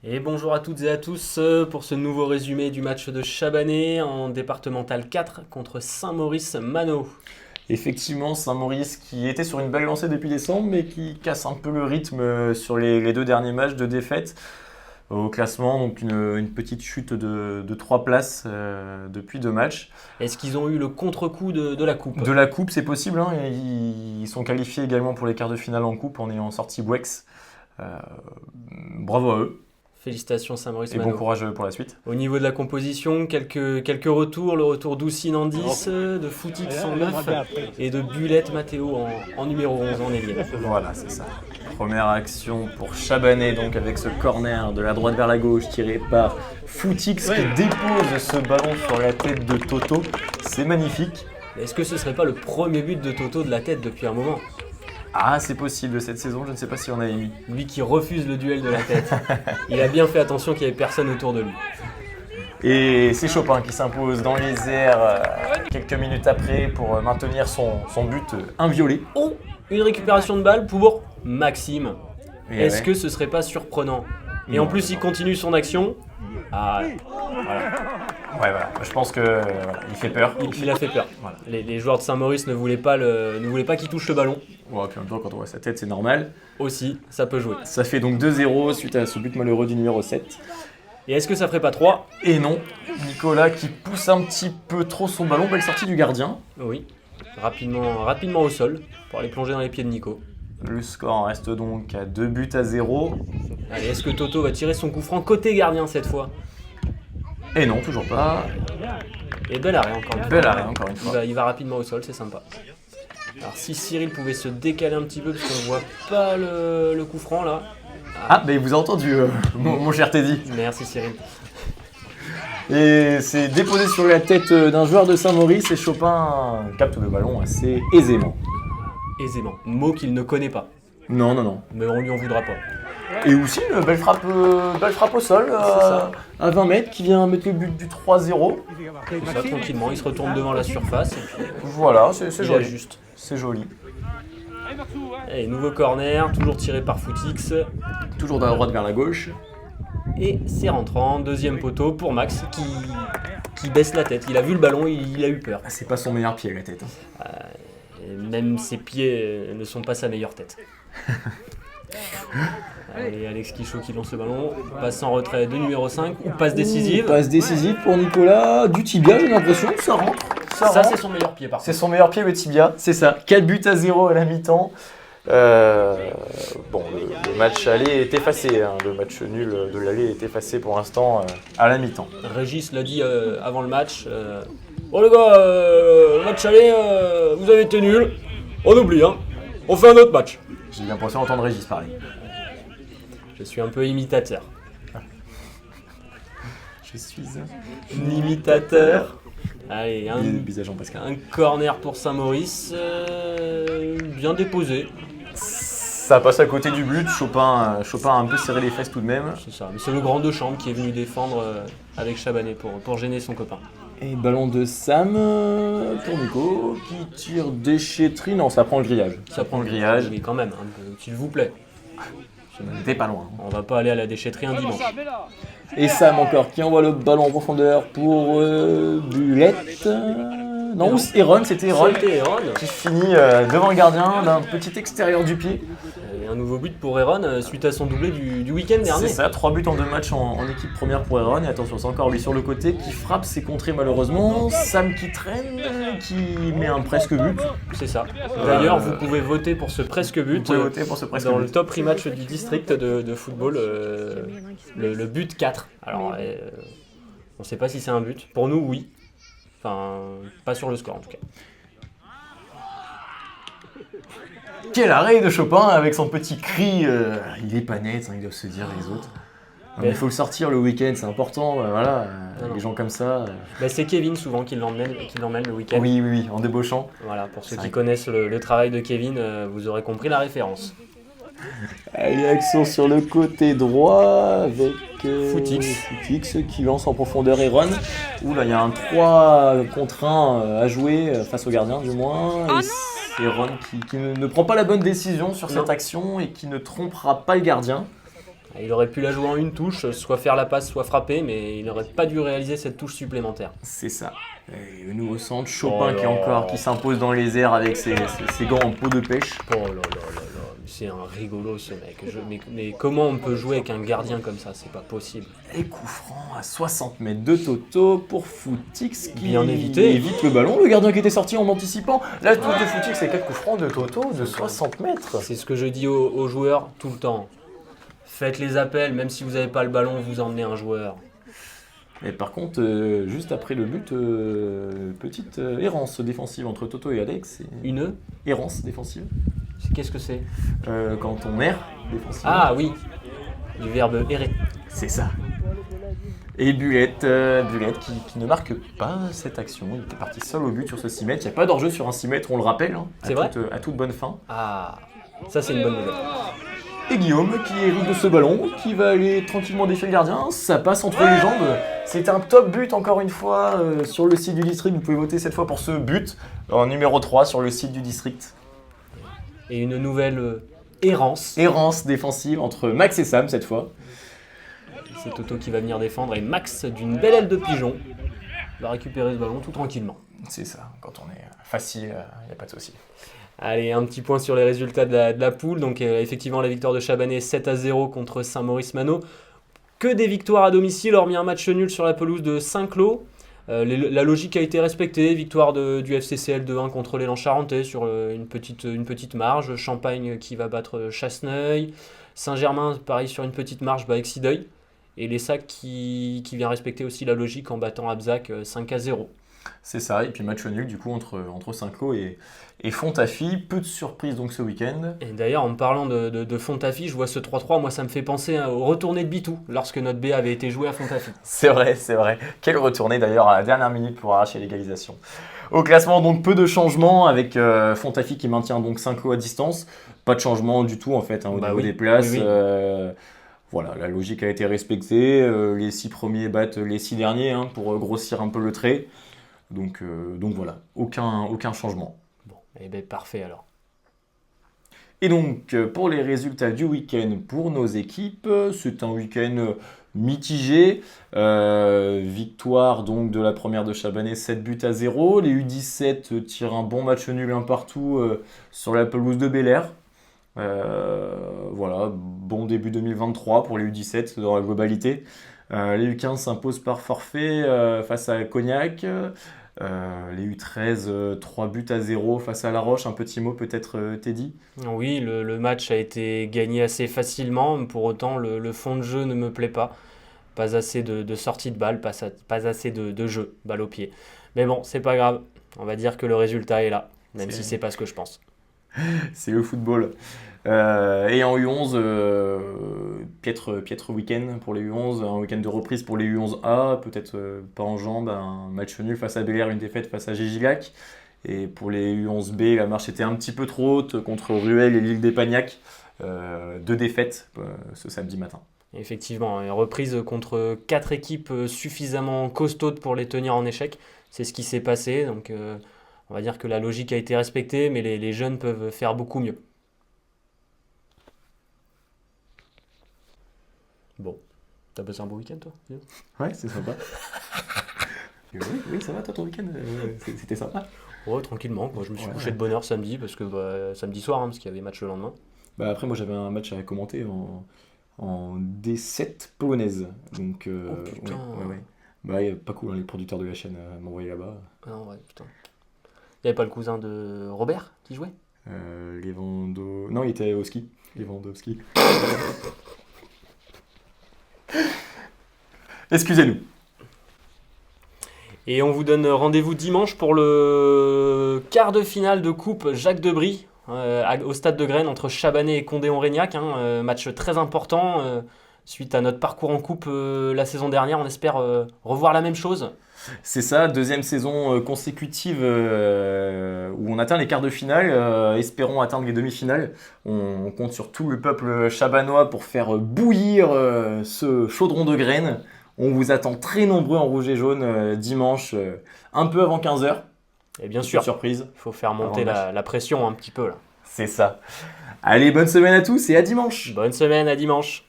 Et bonjour à toutes et à tous pour ce nouveau résumé du match de Chabanais en départemental 4 contre Saint-Maurice-Mano. Effectivement, Saint-Maurice qui était sur une belle lancée depuis décembre, mais qui casse un peu le rythme sur les deux derniers matchs de défaite au classement. Donc une petite chute de 3 places depuis 2 matchs. Est-ce qu'ils ont eu le contre-coup de la coupe? De la coupe, c'est possible, hein, et ils sont qualifiés également pour les quarts de finale en coupe en ayant sorti Bouex. Bravo à eux Félicitations et Saint-Maurice-Mano. bon courage pour la suite. Au niveau de la composition, quelques retours. Le retour d'Ousinandis, de Foutix en 9 et de Bulette Matteo en numéro 11 en ailier. Voilà, c'est ça. Première action pour Chabanais, donc avec ce corner de la droite vers la gauche tiré par Foutix qui dépose ce ballon sur la tête de Toto. C'est magnifique. Est-ce que ce serait pas le premier but de Toto de la tête depuis un moment? Ah, c'est possible cette saison, je ne sais pas si on a émis. Lui qui refuse le duel de la tête. Il a bien fait attention qu'il n'y avait personne autour de lui. Et c'est Chopin qui s'impose dans les airs quelques minutes après pour maintenir son but inviolé. Oh, une récupération de balle pour Maxime. Et Est-ce ouais. que ce serait pas surprenant? Et Non, en plus, il continue son action. Ah, Voilà. Ouais, voilà. Je pense que voilà, il fait peur. il a fait peur. Voilà. Les joueurs de Saint-Maurice ne voulaient pas qu'il touche le ballon. Ouais, puis en même temps, quand on voit sa tête, c'est normal. Aussi, ça peut jouer. Ça fait donc 2-0 suite à ce but malheureux du numéro 7. Et est-ce que ça ferait pas 3? Et non, Nicolas qui pousse un petit peu trop son ballon, belle sortie du gardien. Oui. Rapidement au sol pour aller plonger dans les pieds de Nico. Le score reste donc à 2-0. Allez, est-ce que Toto va tirer son coup franc côté gardien cette fois? Et non, toujours pas. Et bel arrêt encore une fois. Bel arrêt encore une fois. Il va rapidement au sol, c'est sympa. Alors si Cyril pouvait se décaler un petit peu parce qu'on voit pas le coup franc là. Ah, mais vous avez entendu, mon cher Teddy. Merci Cyril. Et c'est déposé sur la tête d'un joueur de Saint-Maurice et Chopin capte le ballon assez aisément. Aisément. Mot qu'il ne connaît pas. Non, non, non. Mais on lui en voudra pas. Et aussi une belle frappe au sol ça. à 20 mètres qui vient mettre le but du 3-0. Tout ça tranquillement, il se retourne devant la surface et puis Voilà, c'est il joli. ajuste. C'est joli. Allez, nouveau corner, toujours tiré par Foutix. Toujours de la droite vers la gauche. Et c'est rentrant, deuxième poteau pour Max qui baisse la tête. Il a vu le ballon, il a eu peur. Ah, c'est pas son meilleur pied la tête. Et même ses pieds ne sont pas sa meilleure tête. Allez, Alex Quichot qui lance le ballon. Passe en retrait de numéro 5 ou passe décisive. Passe décisive pour Nicolas. Du tibia, j'ai l'impression que ça rentre. Ça, rentre. c'est son meilleur pied par C'est contre. son meilleur pied, le tibia. C'est ça. 4-0 à la mi-temps. Bon, le match aller est effacé. Hein. Le match nul de l'aller est effacé pour l'instant à la mi-temps. Régis l'a dit avant le match. Oh les gars, le match aller, vous avez été nuls. On oublie, hein. On fait un autre match. J'ai l'impression d'entendre Régis parler. Je suis un peu imitateur. Je suis Un imitateur. Allez, Bisous à Jean-Pascal. un corner pour Saint-Maurice. Bien déposé. Ça passe à côté du but. Chopin a un peu serré les fesses tout de même. C'est ça. Mais c'est le grand de chambre qui est venu défendre avec Chabanais pour gêner son copain. Et ballon de Sam pour Nico qui tire déchetterie. Non, ça prend le grillage. Ça prend le grillage. Mais quand même, hein, s'il vous plaît. T'es pas loin. On va pas aller à la déchetterie un dimanche. Et Sam encore qui envoie le ballon en profondeur pour Bulette. Non, Eron, c'était Eron C'était Héron. qui finit devant le gardien d'un petit extérieur du pied. Et un nouveau but pour Héron suite à son doublé du week-end dernier. C'est ça, 3 buts en 2 matchs en équipe première pour Eron. Et attention, c'est encore lui sur le côté qui frappe ses contrées malheureusement. Sam qui traîne, qui met un presque but. C'est ça. D'ailleurs, vous pouvez voter pour ce presque but. Vous pouvez voter pour ce presque Dans but. le top rematch du district de football, le but 4. Alors, on ne sait pas si c'est un but. Pour nous, oui. Enfin, pas sur le score en tout cas. Quel arrêt de Chopin avec son petit cri. Il est pas net, hein, ils doivent se dire les autres. Non, mais il faut le sortir le week-end, c'est important. Voilà, Non. les gens comme ça. Bah, c'est Kevin souvent qui l'emmène le week-end. Oui, en débauchant. Voilà, pour ceux C'est qui vrai. connaissent le travail de Kevin, vous aurez compris la référence. Allez, action sur le côté droit avec Foutix. qui lance en profondeur Eron. Ouh là, il y a un 3 contre 1 à jouer face au gardien du moins. Et c'est Eron qui ne prend pas la bonne décision sur cette Non. action et qui ne trompera pas le gardien. Il aurait pu la jouer en une touche, soit faire la passe, soit frapper, mais il n'aurait pas dû réaliser cette touche supplémentaire. C'est ça. Et le nouveau centre, Chopin qui s'impose dans les airs avec ses gants en peau de pêche. Oh là là là là, c'est un rigolo ce mec. Mais comment on peut jouer avec un gardien comme ça? C'est pas possible. Et coup franc à 60 mètres de Toto pour Footix qui bien évité. Évite le ballon. Le gardien qui était sorti en anticipant. La touche de Footix et quelques coups francs de Toto de 60 mètres. C'est ce que je dis aux joueurs tout le temps. Faites les appels, même si vous n'avez pas le ballon, vous emmenez un joueur. Et par contre, juste après le but, petite errance défensive entre Toto et Alex. Une errance défensive. Qu'est-ce que c'est? Quand on erre défensivement. Ah oui, du verbe errer. C'est ça. Et Bullet qui ne marque pas cette action. Il était parti seul au but sur ce 6 mètres. Il n'y a pas d'enjeu sur un 6 mètres, on le rappelle. Hein, c'est vrai à toute bonne fin. Ah, ça c'est une bonne nouvelle. Et Guillaume qui hérite de ce ballon, qui va aller tranquillement défier le gardien. Ça passe entre les jambes. C'est un top but encore une fois sur le site du district. Vous pouvez voter cette fois pour ce but en numéro 3 sur le site du district. Et une nouvelle errance. Errance défensive entre Max et Sam cette fois. C'est Toto qui va venir défendre et Max d'une belle aile de pigeon va récupérer ce ballon tout tranquillement. C'est ça, quand on est facile, il n'y a pas de souci. Allez, un petit point sur les résultats de la poule. Donc effectivement la victoire de Chabanais 7-0 contre Saint-Maurice-Mano. Que des victoires à domicile, hormis un match nul sur la pelouse de Saint-Cloud. La logique a été respectée, victoire du FCCL 2-1 contre l'élan charentais sur une petite marge, Champagne qui va battre Chasseneuil, Saint-Germain pareil sur une petite marge bat Exideuil, et les Sacs qui vient respecter aussi la logique en battant Abzac 5-0. C'est ça, et puis match nul du coup entre Saint-Cloud et Fontafie, peu de surprises donc ce week-end. Et d'ailleurs en parlant de Fontafie, je vois ce 3-3, moi ça me fait penser au retourné de Bitou, lorsque notre B avait été joué à Fontafie. C'est vrai. Quelle retournée d'ailleurs à la dernière minute pour arracher l'égalisation. Au classement donc peu de changements avec Fontafie qui maintient donc Saint-Cloud à distance, pas de changement du tout en fait au niveau des places. Oui. Voilà, la logique a été respectée, les 6 premiers battent les 6 derniers pour grossir un peu le trait. Donc voilà, aucun changement. Bon, et bien parfait alors. Et donc pour les résultats du week-end pour nos équipes, c'est un week-end mitigé. Victoire donc de la première de Chabanais 7-0. Les U17 tirent un bon match nul un partout sur la pelouse de Bel-Air. Voilà, bon début 2023 pour les U17 dans la globalité. Les U15 s'imposent par forfait face à Cognac. Les U13, 3-0 face à La Roche. Un petit mot peut-être Teddy? Oui, le match a été gagné assez facilement. Pour autant, le fond de jeu ne me plaît pas. Pas assez de sortie de balle, pas assez de jeu, balle au pied. Mais bon, c'est pas grave. On va dire que le résultat est là, même si c'est pas ce que je pense. C'est le football. Et en U11, piètre week-end pour les U11, un week-end de reprise pour les U11A, peut-être pas en jambes, un match nul face à Bel-Air, une défaite face à Gigilac. Et pour les U11B, la marche était un petit peu trop haute contre Ruel et l'île d'Épagnac. 2 défaites ce samedi matin. Effectivement, une reprise contre 4 équipes suffisamment costaudes pour les tenir en échec. C'est ce qui s'est passé, donc on va dire que la logique a été respectée, mais les jeunes peuvent faire beaucoup mieux. Bon, t'as passé un beau week-end toi? Ouais, c'est sympa. oui, ça va toi ton week-end? C'était sympa? Ouais, tranquillement. Moi, je me suis couché de bonne heure samedi, parce que samedi soir, parce qu'il y avait match le lendemain. Après, moi j'avais un match à commenter en D7 polonaise. Donc, oh putain! Ouais. Pas cool, les producteurs de la chaîne m'envoyaient là-bas. Non, ouais, putain. Il n'y avait pas le cousin de Robert qui jouait? Non, il était au ski. Lewandowski. Excusez-nous. Et on vous donne rendez-vous dimanche pour le quart de finale de coupe Jacques Debry au stade de Graines entre Chabanais et Condé-on-Régnac. Match très important suite à notre parcours en coupe la saison dernière. On espère revoir la même chose. C'est ça, 2e saison consécutive où on atteint les quarts de finale. Espérons atteindre les demi-finales. On compte sur tout le peuple chabanois pour faire bouillir ce chaudron de graines. On vous attend très nombreux en rouge et jaune dimanche, un peu avant 15h. Et bien sûr, surprise. Il faut faire monter la pression un petit peu là. C'est ça. Allez, bonne semaine à tous et à dimanche. Bonne semaine, à dimanche.